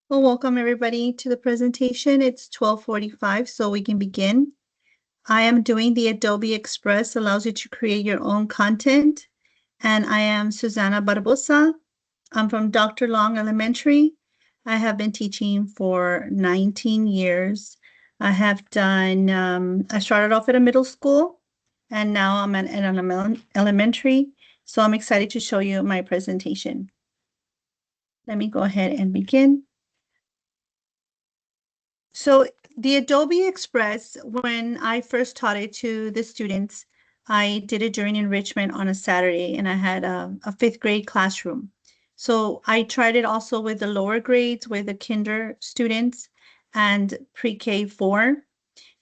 Well, welcome everybody to the presentation. It's 12:45, so we can begin. I am doing the Adobe Express, allows you to create your own content. And I am Susanna Barbosa. I'm from Dr. Long Elementary. I have been teaching for 19 years. I have done, I started off at a middle school and now I'm at an elementary. So I'm excited to show you my presentation. Let me go ahead and begin. So the Adobe Express, when I first taught it to the students, I did it during enrichment on a Saturday, and I had a fifth grade classroom. So I tried it also with the lower grades, with the kinder students and pre-K 4.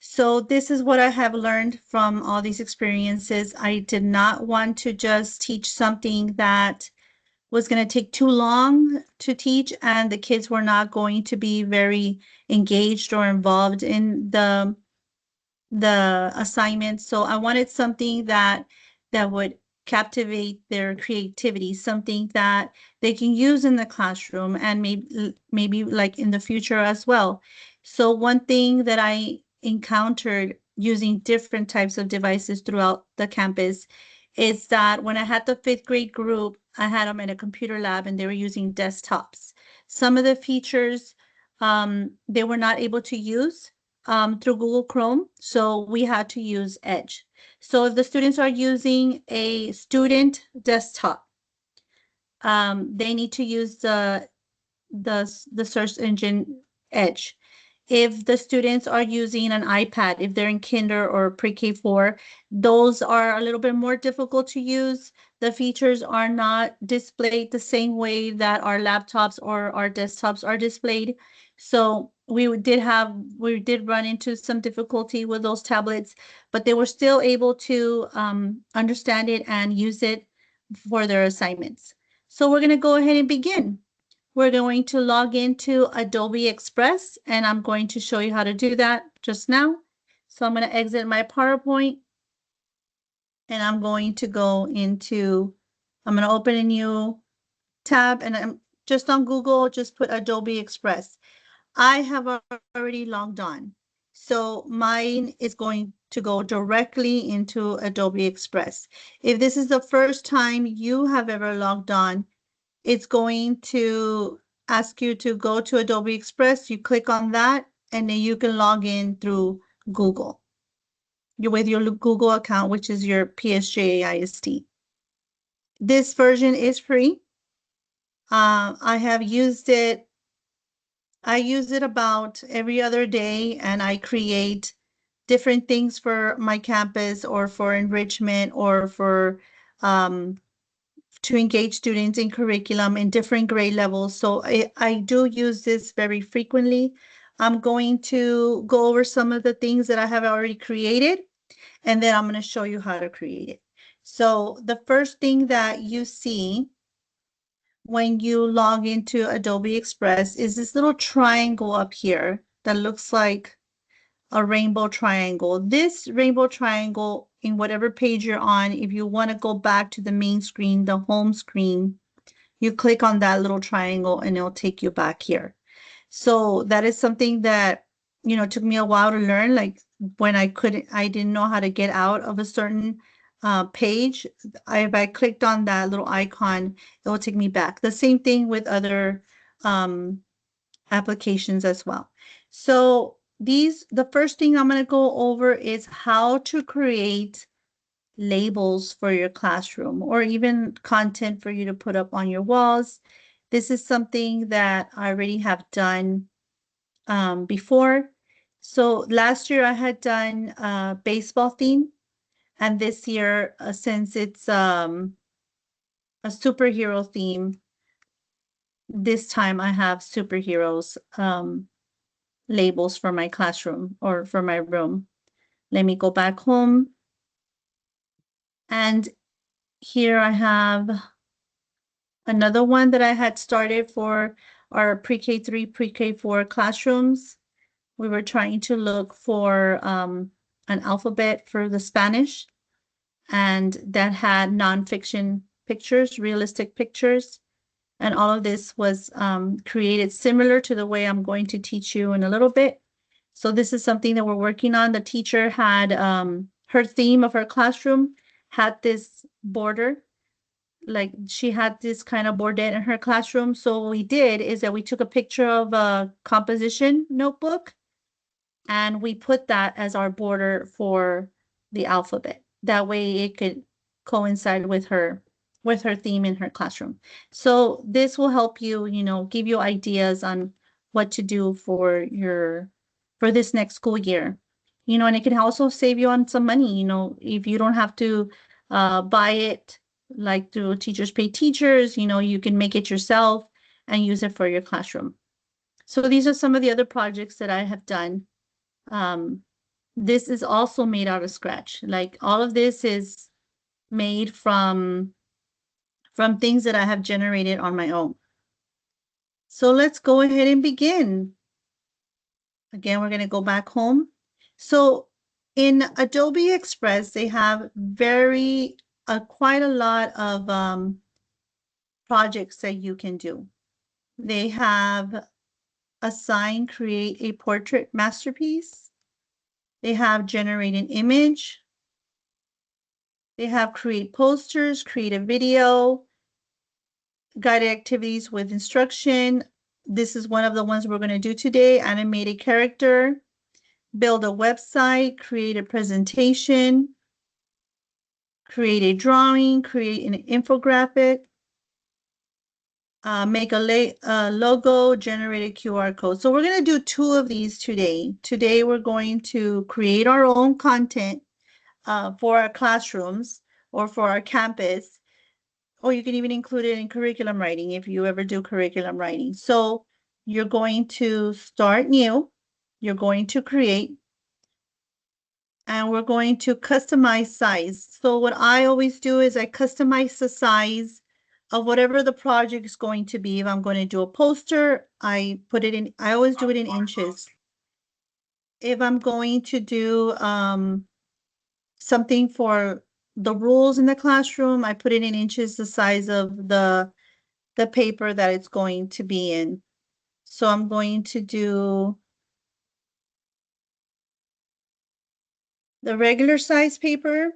So this is what I have learned from all these experiences. I did not want to just teach something that was going to take too long to teach, and the kids were not going to be very engaged or involved in the assignment. So I wanted something that would captivate their creativity, something that they can use in the classroom and maybe like in the future as well. So one thing that I encountered using different types of devices throughout the campus is that when I had the fifth grade group, I had them in a computer lab and they were using desktops. Some of the features they were not able to use through Google Chrome, so we had to use Edge. So if the students are using a student desktop, they need to use the search engine Edge. If the students are using an iPad, if they're in kinder or pre-K 4, those are a little bit more difficult to use. The features are not displayed the same way that our laptops or our desktops are displayed. So we did run into some difficulty with those tablets, but they were still able to understand it and use it for their assignments. So we're going to go ahead and begin. We're going to log into Adobe Express, and I'm going to show you how to do that just now. So I'm going to exit my PowerPoint, and I'm going to go into, I'm going to open a new tab, and I'm just on Google, just put Adobe Express. I have already logged on. So mine is going to go directly into Adobe Express. If this is the first time you have ever logged on, it's going to ask you to go to Adobe Express. You click on that, and then you can log in through Google. You're with your Google account, which is your PSJA IST. This version is free. I have used it. I use it about every other day, and I create different things for my campus or for enrichment or for to engage students in curriculum in different grade levels. So I do use this very frequently. I'm going to go over some of the things that I have already created, and then I'm going to show you how to create it. So the first thing that you see when you log into Adobe Express is this little triangle up here that looks like a rainbow triangle. This rainbow triangle, in whatever page you're on, if you want to go back to the main screen, the home screen, you click on that little triangle and it'll take you back here. So that is something that, took me a while to learn. Like when I didn't know how to get out of a certain page. If I clicked on that little icon, it will take me back. The same thing with other applications as well. So the first thing I'm going to go over is how to create labels for your classroom or even content for you to put up on your walls. This is something that I already have done before. So last year I had done a baseball theme, and this year, since it's a superhero theme, this time I have superheroes labels for my classroom or for my room. Let me go back home. And here I have another one that I had started for our pre-K 3, pre-K 4 classrooms. We were trying to look for an alphabet for the Spanish, and that had nonfiction pictures, realistic pictures. And all of this was created similar to the way I'm going to teach you in a little bit. So this is something that we're working on. The teacher had her theme of her classroom had this border, like she had this kind of boardette in her classroom. So what we did is that we took a picture of a composition notebook and we put that as our border for the alphabet. That way it could coincide with her theme in her classroom. So this will help you, give you ideas on what to do for this next school year. And it can also save you on some money, if you don't have to buy it like through Teachers Pay Teachers, you can make it yourself and use it for your classroom. So these are some of the other projects that I have done. This is also made out of scratch. Like all of this is made from things that I have generated on my own. So let's go ahead and begin. Again, we're going to go back home. So in Adobe Express, they have quite a lot of projects that you can do. They have assign, create a portrait masterpiece. They have generate an image. They have create posters, create a video, guided activities with instruction. This is one of the ones we're going to do today. Animate a character, build a website, create a presentation, create a drawing, create an infographic, make a logo, generate a QR code. So we're going to do 2 of these today. Today we're going to create our own content for our classrooms or for our campus, or you can even include it in curriculum writing if you ever do curriculum writing. So you're going to start new, you're going to create, and we're going to customize size. So what I always do is I customize the size of whatever the project is going to be. If I'm going to do a poster, I always do it in inches. If I'm going to do something for the rules in the classroom, I put it in inches, the size of the paper that it's going to be in. So I'm going to do the regular size paper.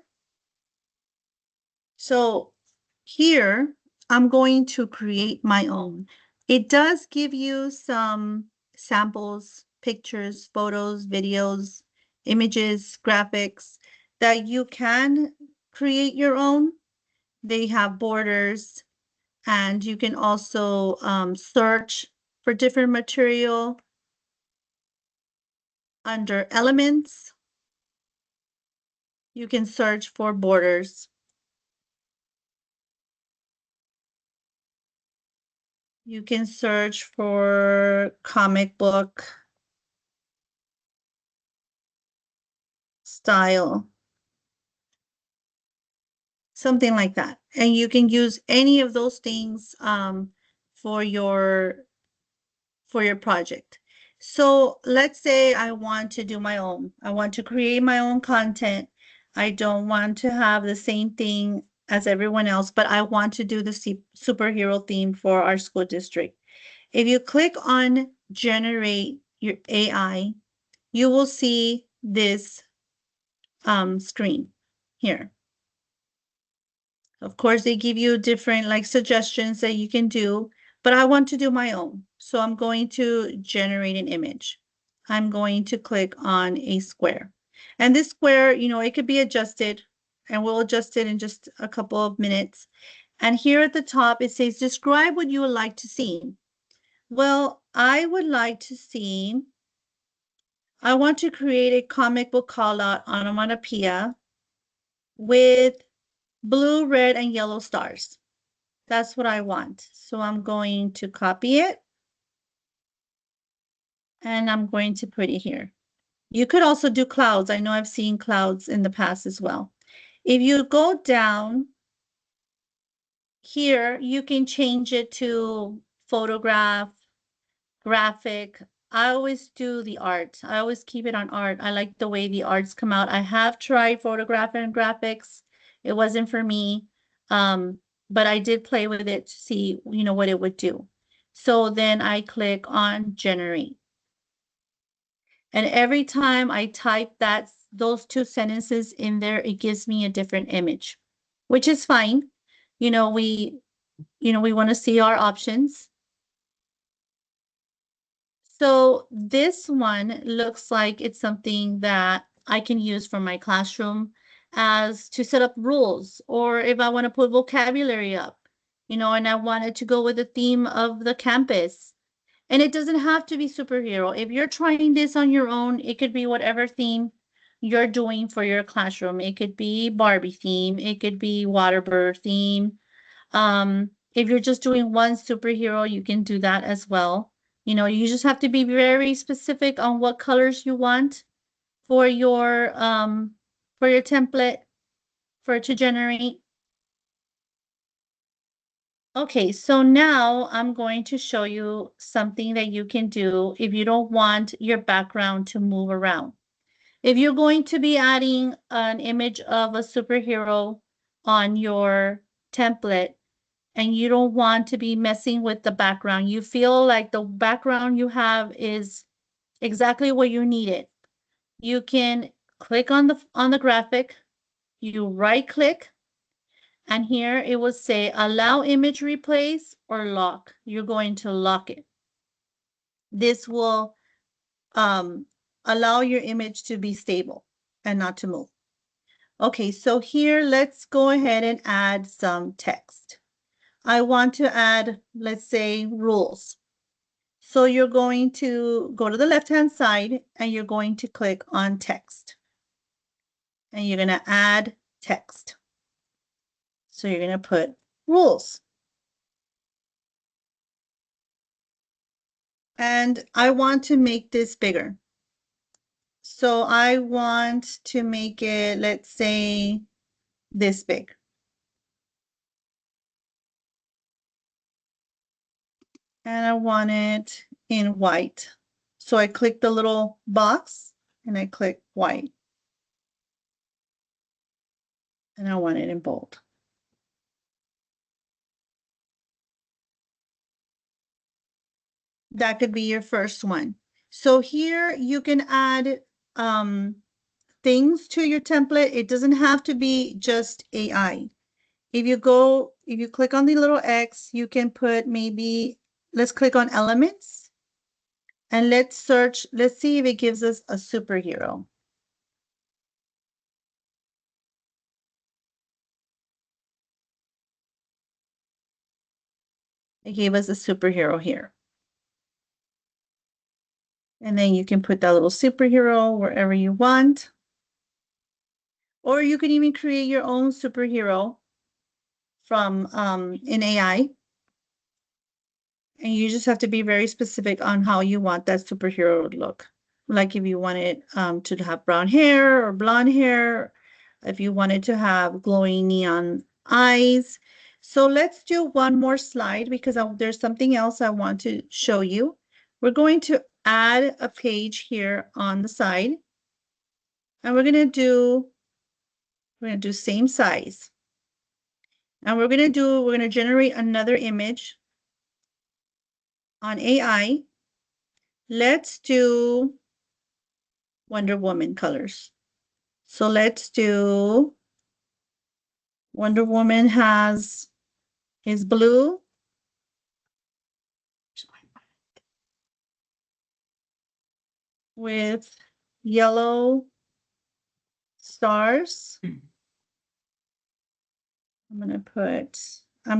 So here I'm going to create my own. It does give you some samples, pictures, photos, videos, images, graphics that you can create your own. They have borders, and you can also search for different material under elements. You can search for borders. You can search for comic book style, something like that. And you can use any of those things for your project. So let's say I want to do my own. I want to create my own content. I don't want to have the same thing as everyone else, but I want to do the superhero theme for our school district. If you click on generate your AI, you will see this screen here. Of course, they give you different suggestions that you can do, but I want to do my own. So I'm going to generate an image. I'm going to click on a square. And this square, it could be adjusted, and we'll adjust it in just a couple of minutes. And here at the top, it says, describe what you would like to see. Well, I would like to see, I want to create a comic book call out onomatopoeia with blue, red, and yellow stars. That's what I want. So I'm going to copy it and I'm going to put it here. You could also do clouds. I know I've seen clouds in the past as well. If you go down here, you can change it to photograph, graphic. I always do the art. I always keep it on art. I like the way the arts come out. I have tried photograph and graphics. It wasn't for me. but I did play with it to see, what it would do. So then I click on generate. And every time I type those two sentences in there, it gives me a different image, which is fine. We want to see our options. So this one looks like it's something that I can use for my classroom as to set up rules, or if I want to put vocabulary up, and I want it to go with the theme of the campus. And it doesn't have to be superhero. If you're trying this on your own, it could be whatever theme you're doing for your classroom. It could be Barbie theme. It could be Waterbird theme. If you're just doing one superhero, you can do that as well. You just have to be very specific on what colors you want for your template for it to generate. Okay, so now I'm going to show you something that you can do if you don't want your background to move around. If you're going to be adding an image of a superhero on your template and you don't want to be messing with the background, you feel like the background you have is exactly what you need it. You can click on the graphic, you right click, and here it will say allow image replace or lock. You're going to lock it. This will allow your image to be stable and not to move. Okay, so here let's go ahead and add some text. I want to add, let's say, rules. So you're going to go to the left-hand side and you're going to click on text. And you're going to add text. So you're going to put rules. And I want to make this bigger. So I want to make it, let's say, this big. And I want it in white. So I click the little box and I click white. And I want it in bold. That could be your first one. So here you can add things to your template. It doesn't have to be just AI. If you click on the little X, you can put maybe, let's click on elements and let's see if it gives us a superhero. It gave us a superhero here. And then you can put that little superhero wherever you want. Or you can even create your own superhero from in AI. And you just have to be very specific on how you want that superhero to look. Like if you want it to have brown hair or blonde hair, if you wanted to have glowing neon eyes. So let's do one more slide because there's something else I want to show you. We're going to add a page here on the side. And we're going to do same size. And we're going to generate another image on AI. Let's do Wonder Woman colors. So let's do Wonder Woman is blue with yellow stars. I'm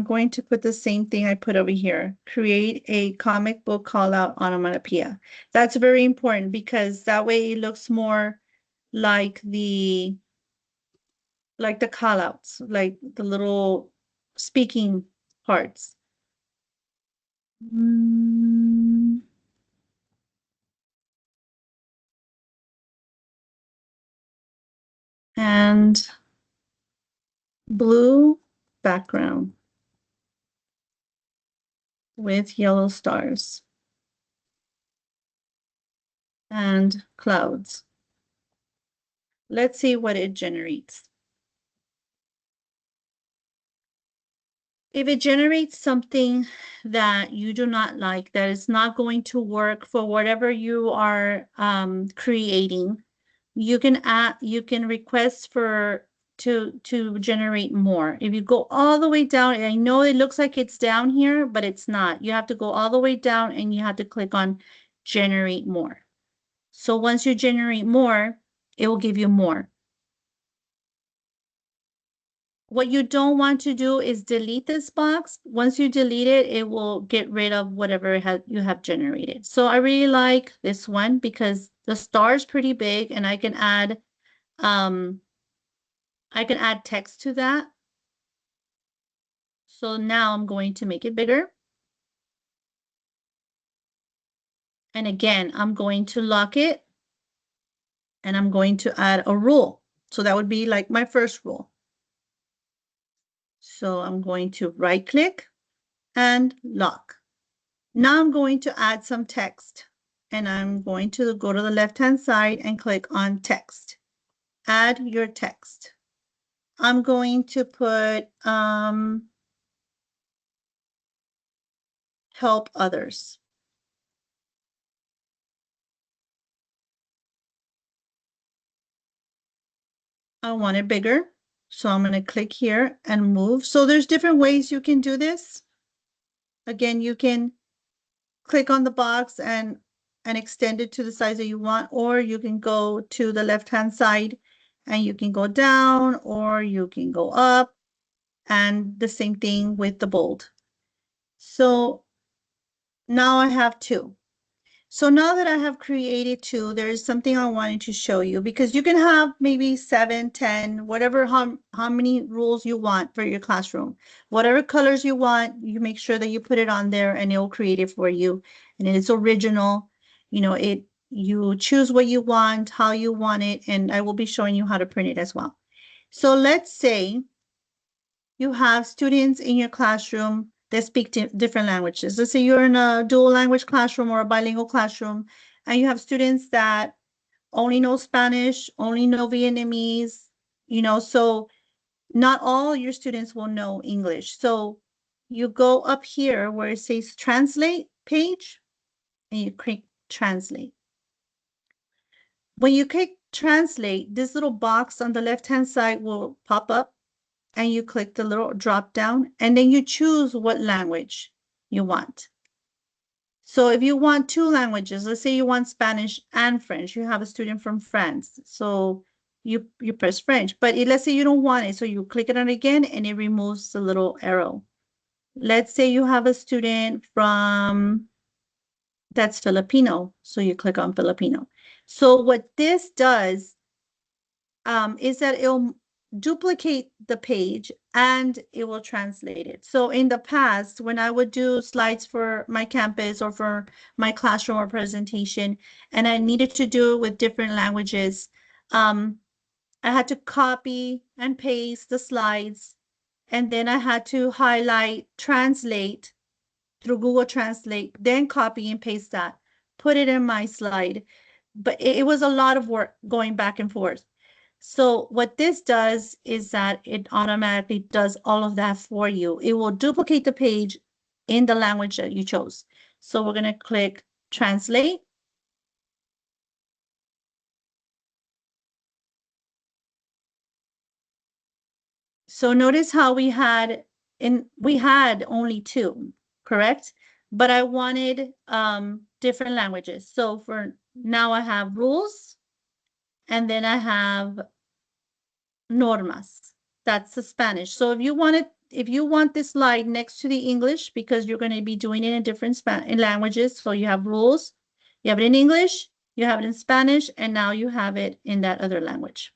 going to put the same thing I put over here. Create a comic book call out onomatopoeia. That's very important because that way it looks more like the call outs, like the little speaking parts. And blue background with yellow stars and clouds. Let's see what it generates. If it generates something that you do not like, that is not going to work for whatever you are creating, you can request for to generate more. If you go all the way down, and I know it looks like it's down here, but it's not. You have to go all the way down and you have to click on generate more. So once you generate more, it will give you more. What you don't want to do is delete this box. Once you delete it, it will get rid of whatever you have generated. So I really like this one because the star is pretty big and um, I can add text to that. So now I'm going to make it bigger. And again, I'm going to lock it and I'm going to add a rule. So that would be like my first rule. So I'm going to right click and lock. Now I'm going to add some text and I'm going to go to the left-hand side and click on text. Add your text. I'm going to put help others. I want it bigger. So I'm going to click here and move. So there's different ways you can do this. Again, you can click on the box and extend it to the size that you want, or you can go to the left-hand side and you can go down, or you can go up, and the same thing with the bold. So now I have two. So now that I have created two, there's something I wanted to show you because you can have maybe 7, 10, whatever, how many rules you want for your classroom. Whatever colors you want, you make sure that you put it on there and it will create it for you. And it's original. You know, you choose what you want, how you want it, and I will be showing you how to print it as well. So let's say you have students in your classroom that speak different languages. Let's say you're in a dual language classroom or a bilingual classroom, and you have students that only know Spanish, only know Vietnamese, so not all your students will know English. So you go up here where it says translate page, and you click translate. When you click translate, this little box on the left-hand side will pop up and you click the little drop down and then you choose what language you want. So if you want two languages, let's say you want Spanish and French, you have a student from France. So you press French, but let's say you don't want it. So you click it on again and it removes the little arrow. Let's say you have a student that's Filipino. So you click on Filipino. So what this does is that it'll duplicate the page and it will translate it. So in the past, when I would do slides for my campus or for my classroom or presentation, and I needed to do it with different languages, I had to copy and paste the slides, and then I had to highlight, translate through Google Translate, then copy and paste that, put it in my slide. But it was a lot of work going back and forth. So what this does is that it automatically does all of that for you. It will duplicate the page in the language that you chose. So we're going to click translate. So notice how we had only two, correct? But I wanted different languages. So for now I have rules and then I have normas. That's the Spanish. So if you want this slide next to the English, because you're going to be doing it in different languages, so you have rules, you have it in English, you have it in Spanish, and now you have it in that other language.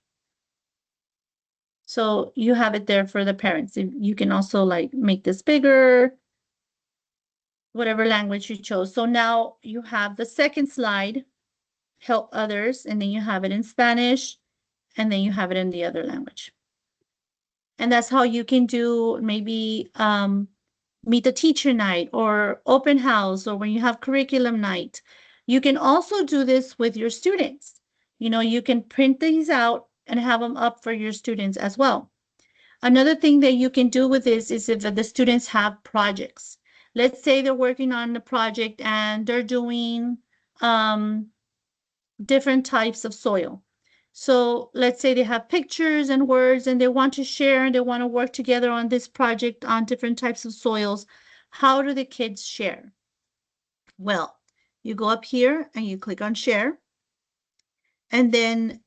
So you have it there for the parents. You can also like make this bigger, whatever language you chose. So now you have the second slide, help others, and then you have it in Spanish, and then you have it in the other language. And that's how you can do maybe meet the teacher night or open house, or when you have curriculum night. You can also do this with your students. You can print these out and have them up for your students as well. Another thing that you can do with this is if the students have projects. Let's say they're working on a project and they're doing different types of soil. So let's say they have pictures and words and they want to share and they want to work together on this project on different types of soils. How do the kids share? Well, you go up here and you click on share, and then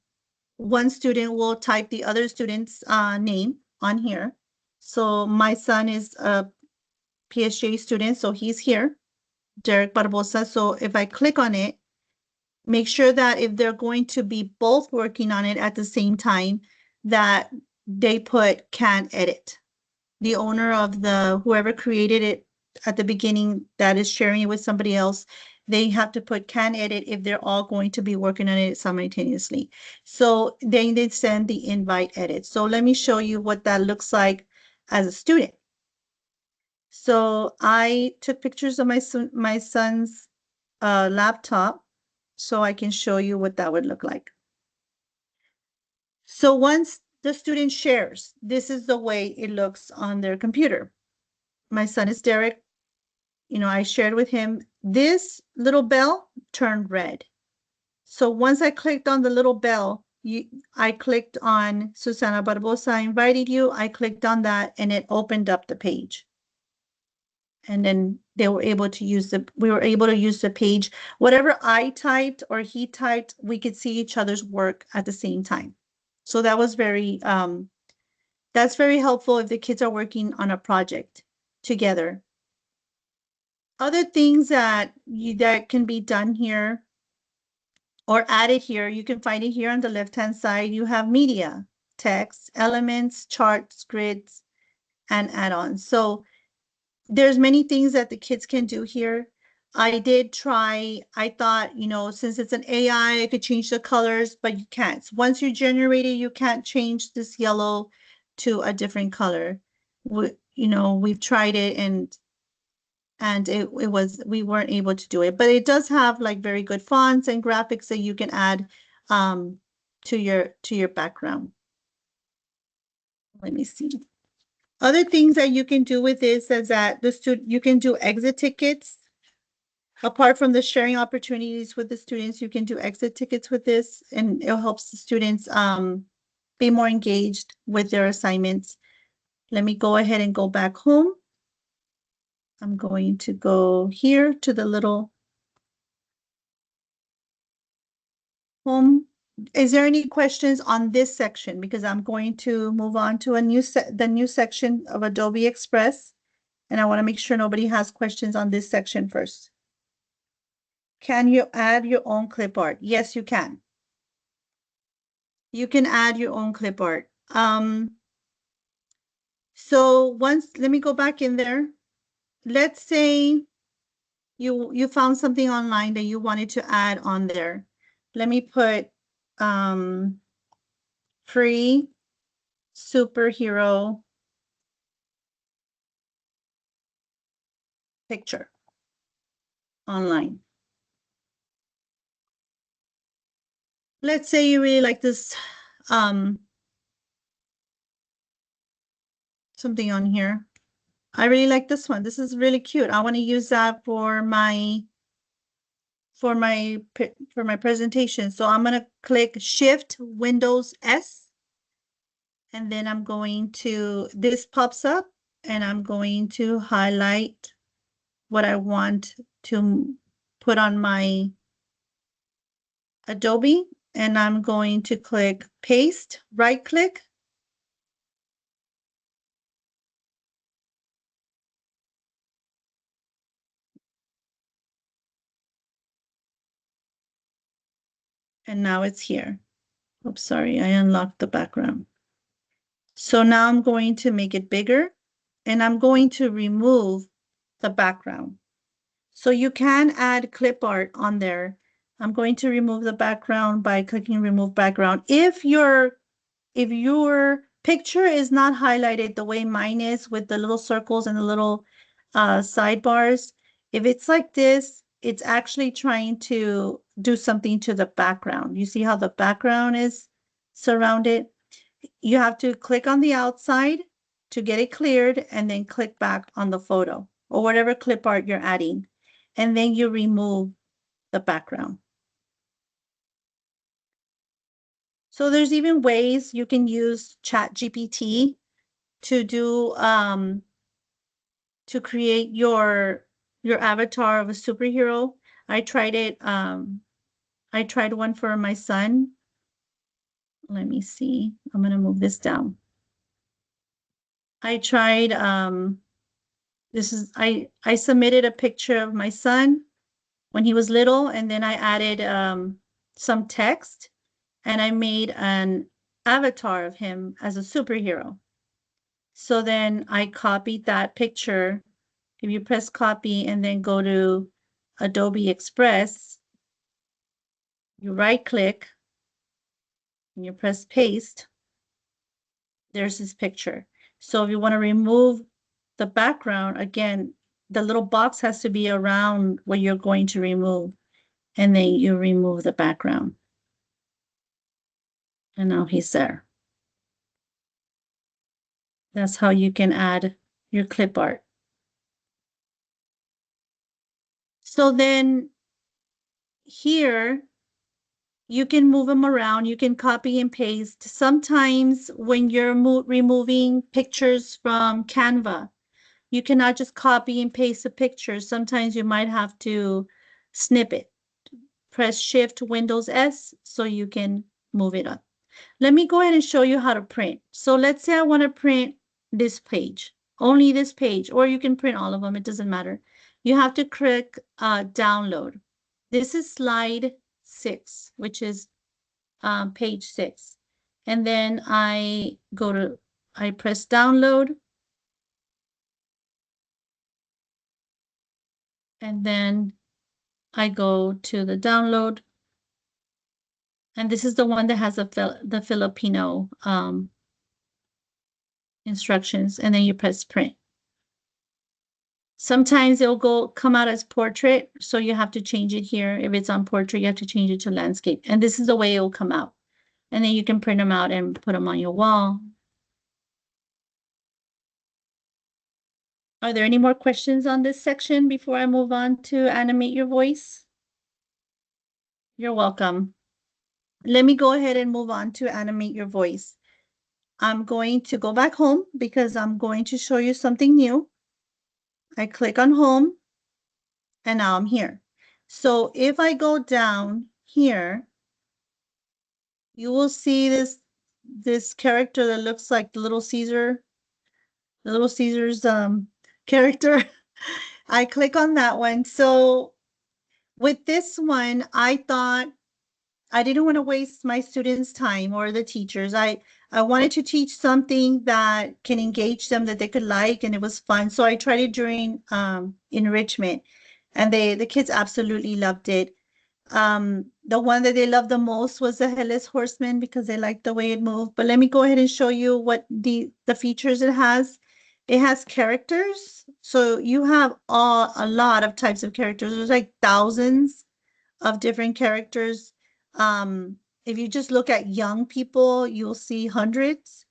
one student will type the other student's name on here. So my son is a PSJA student, so he's here, Derek Barbosa. So if I click on it, make sure that if they're going to be both working on it at the same time, that they put can edit. The owner of whoever created it at the beginning that is sharing it with somebody else, they have to put can edit if they're all going to be working on it simultaneously. So then they send the invite edit. So let me show you what that looks like as a student. So I took pictures of my son's laptop so I can show you what that would look like. So once the student shares, this is the way it looks on their computer. My son is Derek. I shared with him. This little bell turned red. So once I clicked on the little bell, I clicked on Susanna Barbosa, I invited you. I clicked on that and it opened up the page. And then we were able to use the page. Whatever I typed or he typed, we could see each other's work at the same time. So that was that's very helpful if the kids are working on a project together. Other things that can be done here or added here, you can find it here on the left-hand side. You have media, text, elements, charts, grids, and add-ons. So there's many things that the kids can do here. I did try, I thought, since it's an AI, I could change the colors, but you can't. Once you generate it, you can't change this yellow to a different color. We've tried it and we weren't able to do it, but it does have like very good fonts and graphics that you can add to your background. Let me see. Other things that you can do with this is that you can do exit tickets. Apart from the sharing opportunities with the students, you can do exit tickets with this, and it helps the students be more engaged with their assignments. Let me go ahead and go back home. I'm going to go here to the little home. Is there any questions on this section? Because I'm going to move on to the new section of Adobe Express, and I want to make sure nobody has questions on this section first. Can you add your own clip art? Yes, you can. You can add your own clip art. So let me go back in there. Let's say you found something online that you wanted to add on there. Let me put free superhero picture online. Let's say you really like this something on here. I really like this one. This is really cute. I want to use that for my presentation. So I'm going to click Shift Windows S, and then I'm going to, this pops up, and I'm going to highlight what I want to put on my Adobe, and I'm going to click Paste, right click. And now it's here. Oops, sorry, I unlocked the background. So now I'm going to make it bigger, and I'm going to remove the background. So you can add clip art on there. I'm going to remove the background by clicking remove background. If your picture is not highlighted the way mine is with the little circles and the little sidebars, if it's like this, it's actually trying to do something to the background. You see how the background is surrounded? you have to click on the outside to get it cleared and then click back on the photo or whatever clip art you're adding. And then you remove the background. So there's even ways you can use ChatGPT to do to create your avatar of a superhero. I tried it. I tried one for my son. Let me see. I'm gonna move this down. I tried I submitted a picture of my son when he was little, and then I added some text, and I made an avatar of him as a superhero. So then I copied that picture. If you press copy and then go to Adobe Express, you right click and you press paste, there's his picture. So if you want to remove the background, again, the little box has to be around what you're going to remove, and then you remove the background. And now he's there. That's how you can add your clip art. So then here, you can move them around. You can copy and paste. Sometimes when you're removing pictures from Canva, you cannot just copy and paste a picture. Sometimes you might have to snip it. Press Shift Windows S so you can move it up. Let me go ahead and show you how to print. So let's say I want to print this page, only this page, or you can print all of them. It doesn't matter. You have to click download. This is slide 6, which is page 6. And then I press download. And then I go to the download. And this is the one that has the Filipino instructions. And then you press print. Sometimes it'll come out as portrait. So you have to change it here. If it's on portrait, you have to change it to landscape. And this is the way it will come out. And then you can print them out and put them on your wall. Are there any more questions on this section before I move on to animate your voice? You're welcome. Let me go ahead and move on to animate your voice. I'm going to go back home because I'm going to show you something new. I click on home and now I'm here. So if I go down here, you will see this character that looks like the Little Caesar's character. I click on that one. So with this one, I thought I didn't want to waste my students' time or the teachers. I wanted to teach something that can engage them, that they could like, and it was fun. So I tried it during enrichment, and the kids absolutely loved it. The one that they loved the most was the Headless Horseman because they liked the way it moved. But let me go ahead and show you what the features it has. It has characters. So you have a lot of types of characters. There's like thousands of different characters. If you just look at young people, you'll see hundreds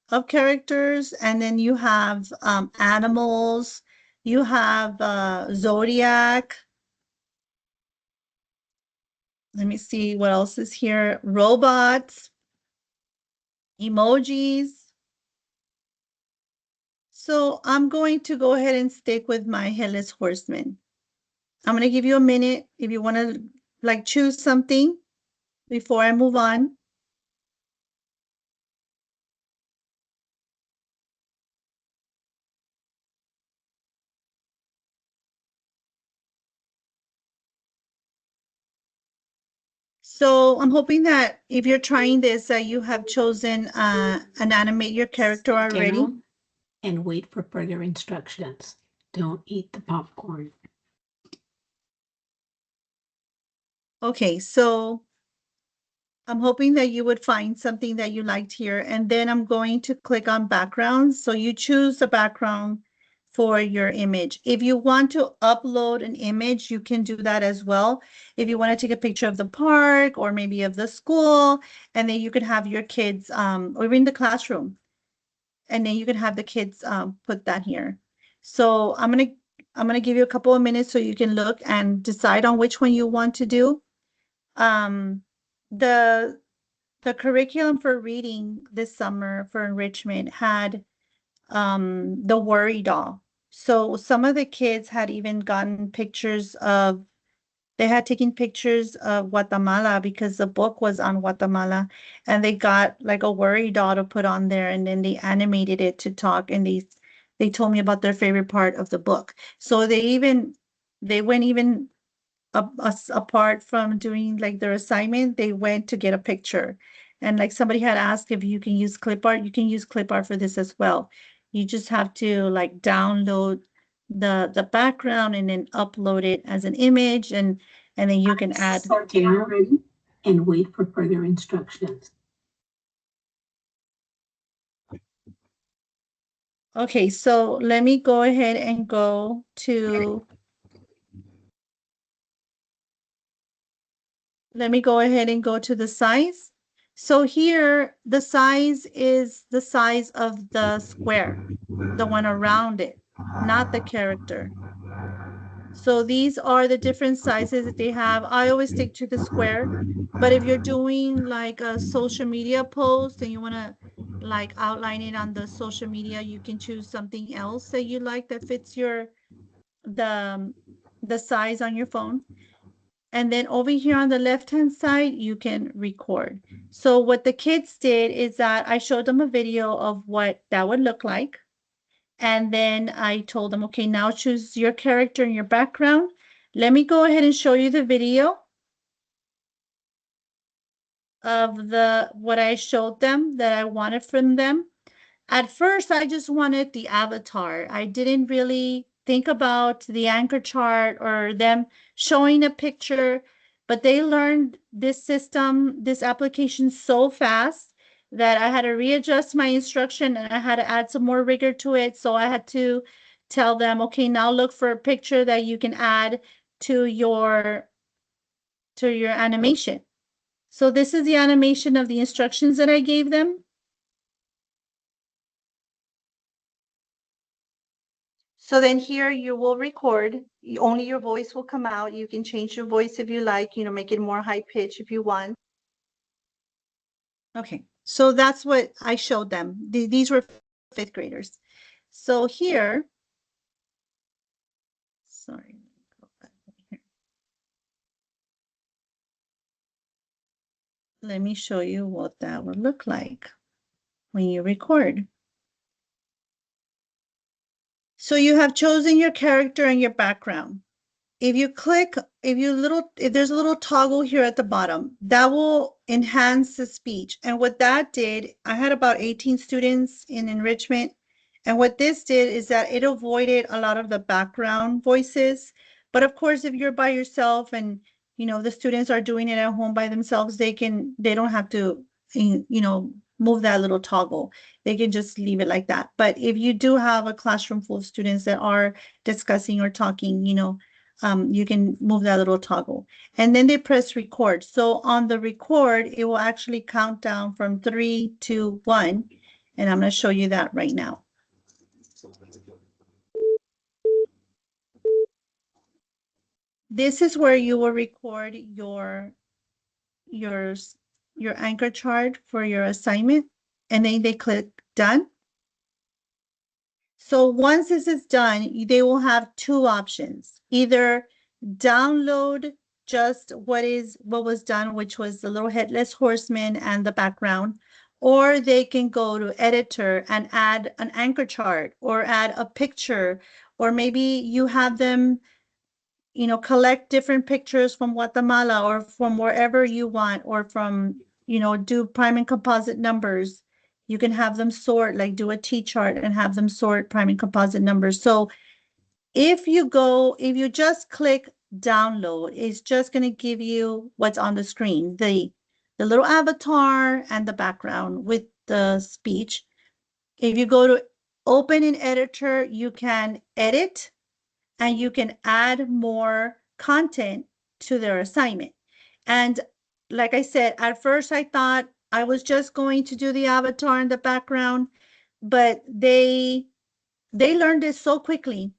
of characters. And then you have animals. You have zodiac. Let me see what else is here. Robots, emojis. So I'm going to go ahead and stick with my Headless Horseman. I'm going to give you a minute if you want to like choose something before I move on. So I'm hoping that if you're trying this, you have chosen an animate your character already. Down and wait for further instructions. Don't eat the popcorn. Okay, so I'm hoping that you would find something that you liked here. And then I'm going to click on backgrounds. So you choose the background for your image. If you want to upload an image, you can do that as well. If you want to take a picture of the park or maybe of the school, and then you could have your kids, or even the classroom, and then you can have the kids put that here. So I'm gonna give you a couple of minutes so you can look and decide on which one you want to do. Um, the the curriculum for reading this summer for enrichment had the worry doll. So some of the kids had even gotten pictures of, they had taken pictures of Guatemala because the book was on Guatemala, and they got like a worry doll to put on there, and then they animated it to talk, and they told me about their favorite part of the book. So they went even apart from doing like their assignment, they went to get a picture. And like somebody had asked if you can use clip art, you can use clip art for this as well. You just have to like download the background and then upload it as an image, and then you can add. Starting already and wait for further instructions. Okay, so let me go ahead and go to, the size. So here, the size is the size of the square, the one around it, not the character. So these are the different sizes that they have. I always stick to the square, but if you're doing like a social media post and you want to like outline it on the social media, you can choose something else that you like that fits the the size on your phone. And then over here on the left-hand side, you can record. So what the kids did is that I showed them a video of what that would look like. And then I told them, okay, now choose your character and your background. Let me go ahead and show you the video of what I showed them that I wanted from them. At first, I just wanted the avatar. I didn't really think about the anchor chart or them showing a picture, but they learned this system, this application so fast that I had to readjust my instruction and I had to add some more rigor to it. So I had to tell them, okay, now look for a picture that you can add to your animation. So this is the animation of the instructions that I gave them. So then here you will record, only your voice will come out. You can change your voice if you like, make it more high pitch if you want. Okay, so that's what I showed them. These were fifth graders. So here, sorry, go back over here. Let me show you what that would look like when you record. So you have chosen your character and your background. If there's a little toggle here at the bottom, that will enhance the speech. And what that did, I had about 18 students in enrichment. And what this did is that it avoided a lot of the background voices. But of course, if you're by yourself and, the students are doing it at home by themselves, they don't have to, move that little toggle. They can just leave it like that. But if you do have a classroom full of students that are discussing or talking, you can move that little toggle. And then they press record. So on the record, it will actually count down from 3, 2, 1. And I'm going to show you that right now. This is where you will record your anchor chart for your assignment. And then they click done. So once this is done, they will have two options. Either download just what was done, which was the little headless horseman and the background, or they can go to editor and add an anchor chart or add a picture, or maybe you have them, collect different pictures from Guatemala or from wherever you want, or from, do prime and composite numbers. You can have them sort, like do a T-chart and have them sort prime and composite numbers. So if you just click download, it's just going to give you what's on the screen, the little avatar and the background with the speech. If you go to open an editor, you can edit and you can add more content to their assignment. And like I said, at first I thought I was just going to do the avatar in the background, but they learned it so quickly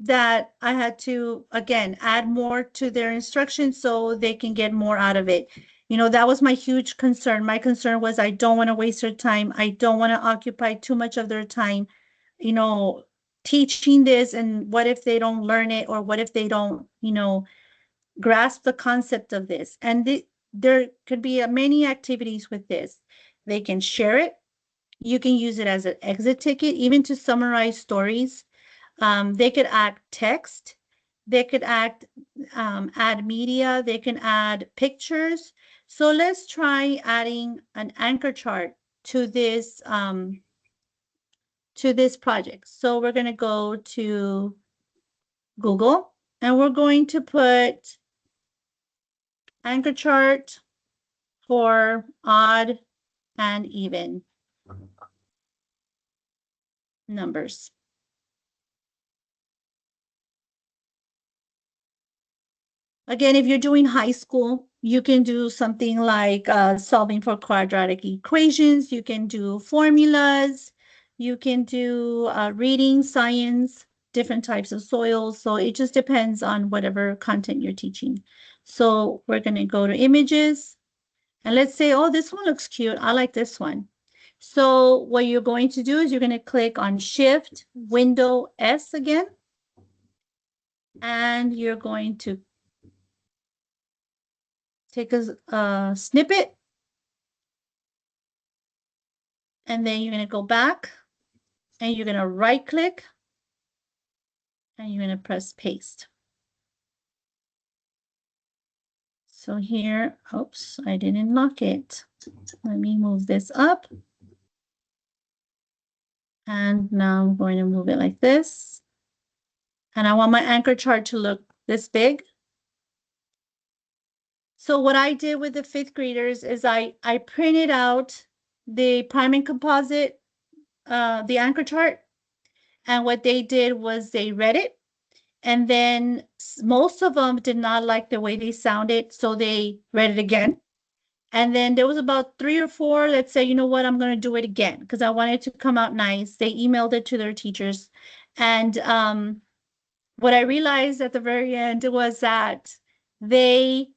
that I had to, again, add more to their instructions so they can get more out of it. You know, that was my huge concern. My concern was I don't want to waste their time. I don't want to occupy too much of their time, you know, teaching this. And what if they don't learn it? Or what if they don't, you know, grasp the concept of this? And there could be many activities with this. They can share it. You can use it as an exit ticket, even to summarize stories. They could add text. They could add media. They can add pictures. So let's try adding an anchor chart to this project. So we're going to go to Google and we're going to put anchor chart for odd and even numbers. Again, if you're doing high school, you can do something like solving for quadratic equations. You can do formulas. You can do reading, science, different types of soils. So it just depends on whatever content you're teaching. So we're going to go to images. And let's say, oh, this one looks cute. I like this one. So what you're going to do is you're going to click on Shift, Window S again. And you're going to take a snippet, and then you're going to go back and you're going to right click and you're going to press paste. So here, oops, I didn't lock it. Let me move this up. And now I'm going to move it like this. And I want my anchor chart to look this big. So what I did with the fifth graders is I printed out the prime and composite, the anchor chart. And what they did was they read it. And then most of them did not like the way they sounded, so they read it again. And then there was about 3 or 4 that said, you know what, I'm going to do it again because I want it to come out nice. They emailed it to their teachers. And what I realized at the very end was that they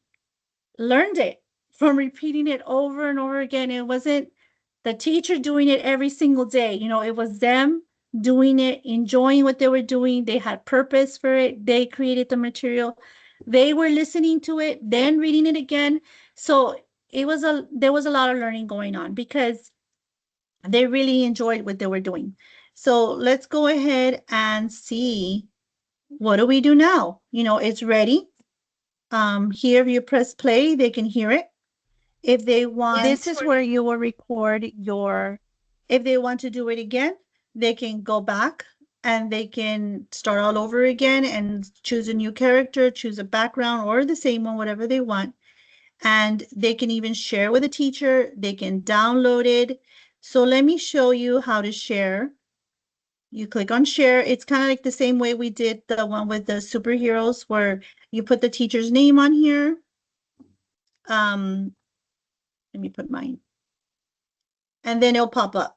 learned it from repeating it over and over again. It wasn't the teacher doing it every single day. You know, it was them doing it, enjoying what they were doing. They had purpose for it. They created the material. They were listening to it, then reading it again. So there was a lot of learning going on because they really enjoyed what they were doing. So let's go ahead and see, what do we do now? You know, it's ready. Here, if you press play, they can hear it. If they want, this is where you will record your, if they want to do it again, they can go back and they can start all over again and choose a new character, choose a background or the same one, whatever they want. And they can even share with a teacher. They can download it. So let me show you how to share. You click on share. It's kind of like the same way we did the one with the superheroes where you put the teacher's name on here. Let me put mine. And then it'll pop up.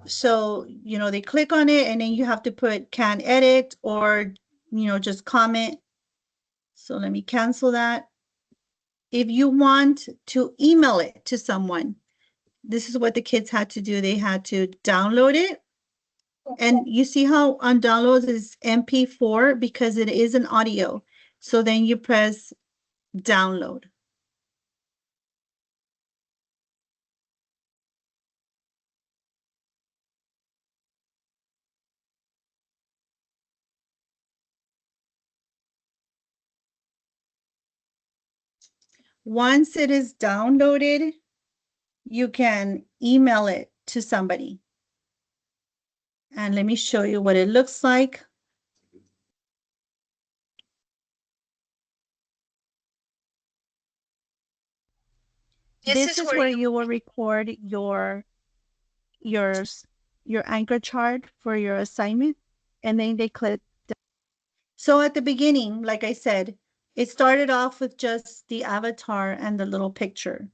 So, you know, they click on it and then you have to put can edit or, you know, just comment. So let me cancel that. If you want to email it to someone, this is what the kids had to do. They had to download it. And you see how on downloads is MP4 because it is an audio. So then you press download. Once it is downloaded, you can email it to somebody. And let me show you what it looks like. This is where you will record yours. your anchor chart for your assignment, and then they click. So at the beginning, like I said, it started off with just the avatar and the little picture.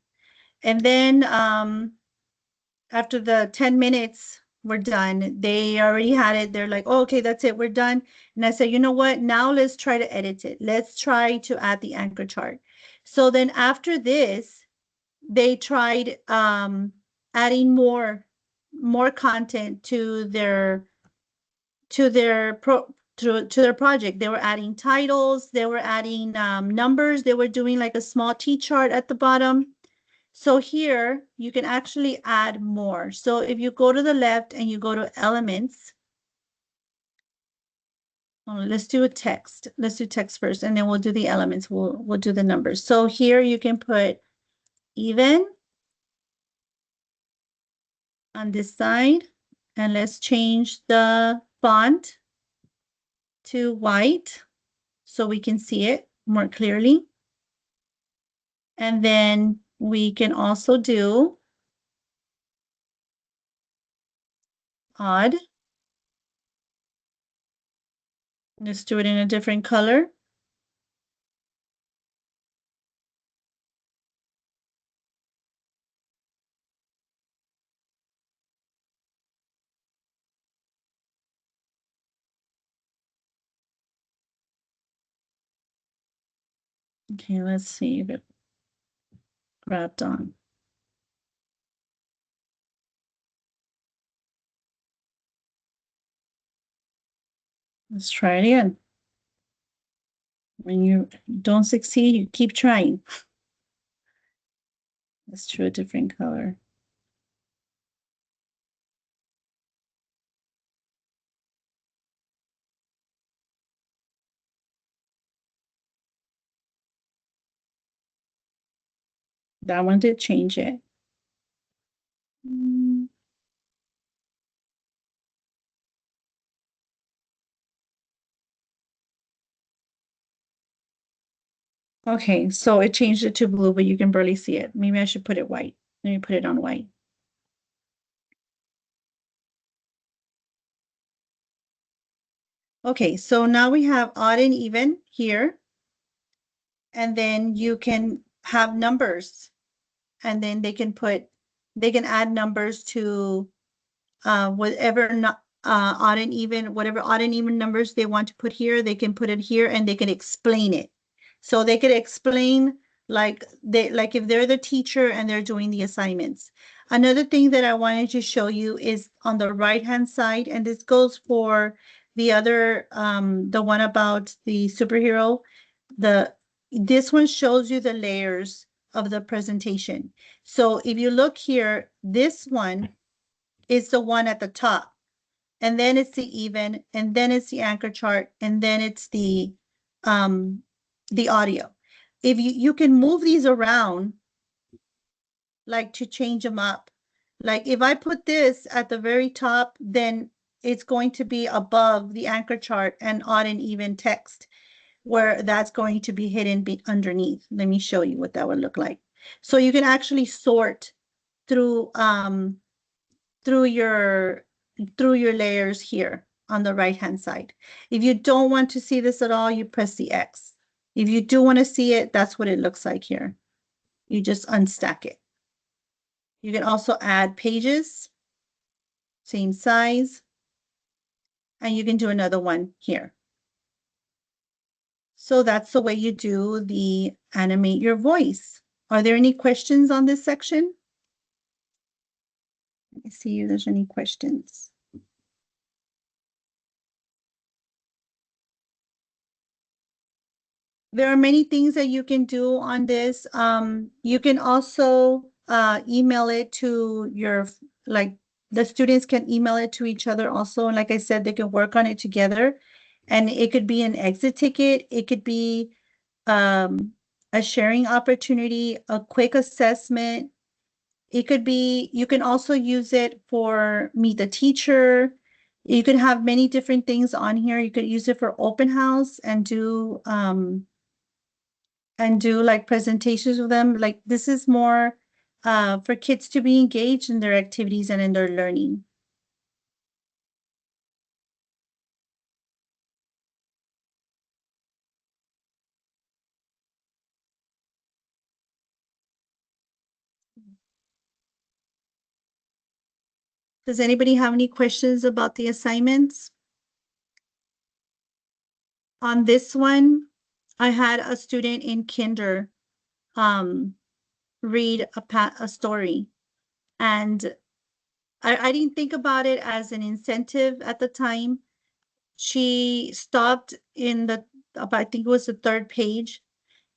And then after the 10 minutes were done, they already had it. They're like, oh, okay, that's it, we're done. And I said, you know what? Now let's try to edit it. Let's try to add the anchor chart. So then after this, they tried adding more content to their project. They were adding titles, they were adding numbers, they were doing like a small T chart at the bottom. So here you can actually add more. So if you go to the left and you go to elements, let's do a text. Let's do text first, and then we'll do the elements. We'll do the numbers. So here you can put even on this side, and let's change the font to white so we can see it more clearly. And then we can also do odd. Let's do it in a different color. Okay, let's see if it grabbed on. Let's try it again. When you don't succeed, you keep trying. Let's do a different color. That one did change it. Okay, so it changed it to blue, but you can barely see it. Maybe I should put it white. Let me put it on white. Okay, so now we have odd and even here. And then you can have numbers. And then they can add numbers to whatever odd and even, whatever odd and even numbers they want to put here, they can put it here and they can explain it. So they could explain like if they're the teacher and they're doing the assignments. Another thing that I wanted to show you is on the right-hand side, and this goes for the other, the one about the superhero. This one shows you the layers of the presentation. So if you look here, this one is the one at the top, and then it's the even, and then it's the anchor chart, and then it's the audio. If you can move these around, like to change them up. Like if I put this at the very top, then it's going to be above the anchor chart and odd and even text, where that's going to be hidden underneath. Let me show you what that would look like. So you can actually sort through through your layers here on the right hand side. If you don't want to see this at all, you press the X. If you do want to see it, that's what it looks like here. You just unstack it. You can also add pages, same size, and you can do another one here. So that's the way you do the Animate Your Voice. Are there any questions on this section? Let me see if there's any questions. There are many things that you can do on this. You can also email it to your, like the students can email it to each other also. And like I said, they can work on it together. And it could be an exit ticket. It could be a sharing opportunity, a quick assessment. It could be, you can also use it for meet the teacher. You can have many different things on here. You could use it for open house and do like presentations with them. Like this is more for kids to be engaged in their activities and in their learning. Does anybody have any questions about the assignments? On this one, I had a student in kinder um, read a story, and I didn't think about it as an incentive at the time. She stopped in the, I think it was the third page.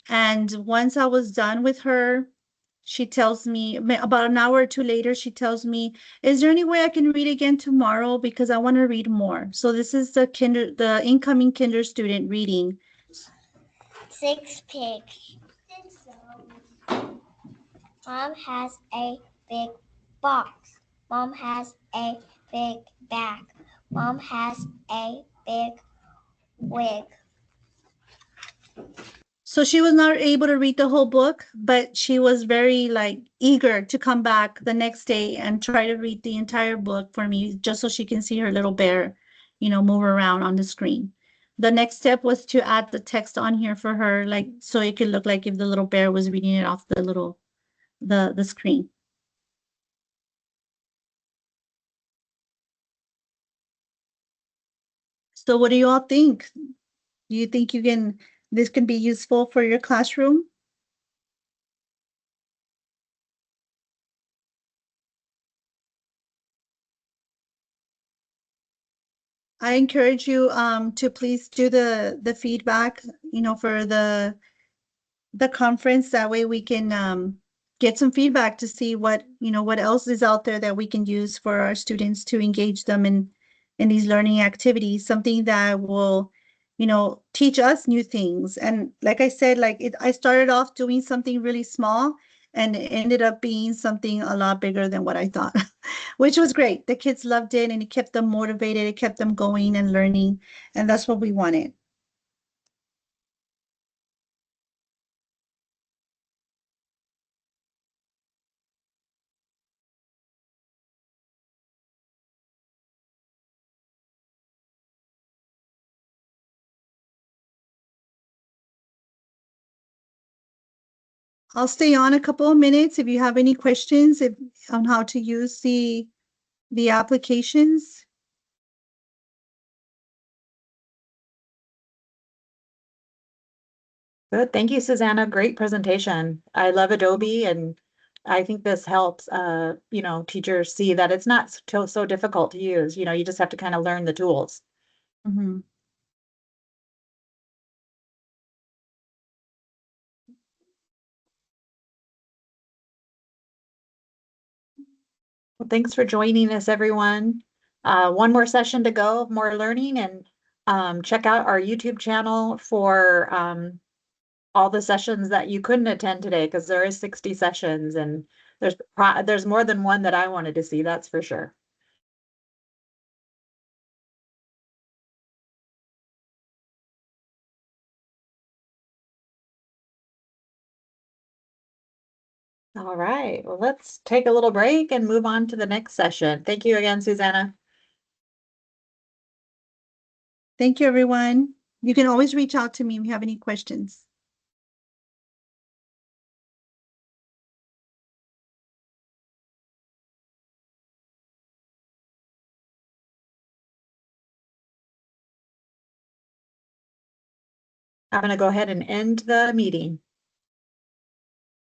And once I was done with her, she tells me about an hour or two later, she tells me, is there any way I can read again tomorrow? Because I want to read more. So this is the incoming kinder student reading. 6 pigs. Mom has a big box. Mom has a big bag. Mom has a big wig. So she was not able to read the whole book, but she was very like eager to come back the next day and try to read the entire book for me, just so she can see her little bear, move around on the screen. The next step was to add the text on here for her, like so it could look like if the little bear was reading it off the screen. So what do you all think? Do you think this can be useful for your classroom? I encourage you to please do the feedback, for the conference. That way we can get some feedback to see what else is out there that we can use for our students to engage them in these learning activities, something that will teach us new things. And like I said, I started off doing something really small, and it ended up being something a lot bigger than what I thought, which was great. The kids loved it, and it kept them motivated, it kept them going and learning, and that's what we wanted. I'll stay on a couple of minutes if you have any questions on how to use the applications. Good. Thank you, Susanna. Great presentation. I love Adobe, and I think this helps, teachers see that it's not so difficult to use. You just have to kind of learn the tools. Mhm. Well, thanks for joining us, everyone. One more session to go, more learning, and check out our YouTube channel for all the sessions that you couldn't attend today, because there is 60 sessions, and there's more than one that I wanted to see, that's for sure. All right, well, let's take a little break and move on to the next session. Thank you again, Susanna. Thank you, everyone. You can always reach out to me if you have any questions. I'm going to go ahead and end the meeting.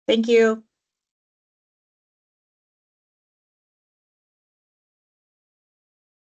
Thank you.